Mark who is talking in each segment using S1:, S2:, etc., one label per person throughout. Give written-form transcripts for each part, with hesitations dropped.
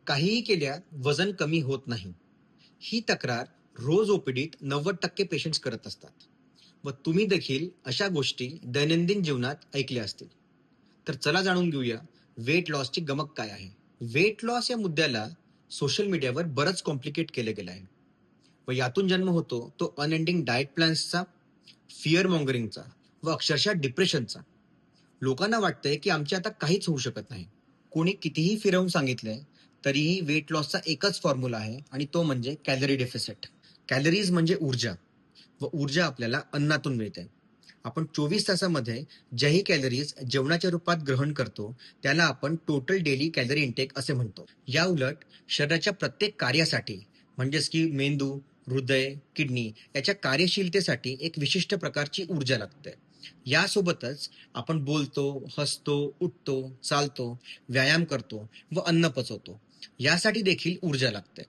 S1: काहीही केल्या वजन कमी होत नाही. ही तक्रार रोज ओपीडीत 90% पेशंट्स करत असतात. व तुम्ही देखील अशा गोष्टी दैनंदिन जीवनात ऐकल्या असतील. तर चला जाणून घेऊया वेट लॉसची गमक काय आहे. वेट लॉस या मुद्द्याला सोशल मीडियावर बरंच कॉम्प्लिकेट केलं गेलं आहे. व यातून जन्म होतो तो अनएंडिंग डाएट प्लॅन्सचा, फिअर मॉंगरिंगचा व अक्षरशः डिप्रेशनचा. लोकांना वाटतंय की आमचे आता काहीच होऊ शकत नाही. कोणी कितीही फिरवून सांगितलंय तरीही वेट लॉसचा एकच फॉर्म्युला आहे आणि तो म्हणजे कॅलरी डेफिसिट. कॅलरीज म्हणजे ऊर्जा व ऊर्जा आपल्याला अन्नातून मिळते. आपण 24 तासामध्ये ज्याही कॅलरीज जेवणाच्या रूपात ग्रहण करतो त्याला आपण टोटल डेली कॅलरी इंटेक असे म्हणतो. या उलट शरीराच्या प्रत्येक कार्यासाठी म्हणजेच की मेंदू, हृदय, किडनी याच्या कार्यशीलतेसाठी एक विशिष्ट प्रकारची ऊर्जा लागते. यासोबतच आपण बोलतो, हसतो, उठतो, चालतो, व्यायाम करतो व अन्न पचवतो. यासाठी देखील ऊर्जा लागते.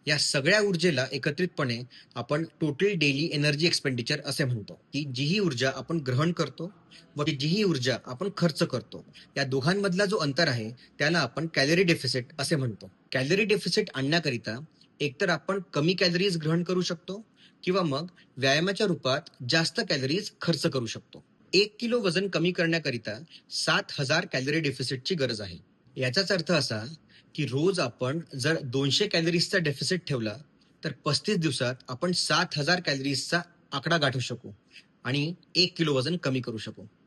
S1: या सगळ्या ऊर्जेला एकत्रितपणे आपण टोटल डेली एनर्जी एक्सपेंडिचर असे म्हणतो, की जीही ऊर्जा आपण ग्रहण करतो व जीही ऊर्जा आपण खर्च करतो, या दोघांमधला जो अंतर आहे त्याला आपण कॅलरी डेफिसिट असे म्हणतो. कॅलरी डेफिसिट आणण्याकरिता एकतर आपण कमी कॅलरीज ग्रहण करू शकतो किंवा मग व्यायामाच्या रूपात जास्त कॅलरीज खर्च करू शकतो. 1 किलो वजन कमी करण्याकरिता 7,000 कॅलरी डेफिसिटची गरज आहे. याचाच अर्थ असा की रोज आपण जर 200 कॅलरीजचा डेफिसिट ठेवला तर 35 दिवसात आपण 7,000 कॅलरीजचा आकडा गाठू शकू आणि 1 किलो वजन कमी करू शकू.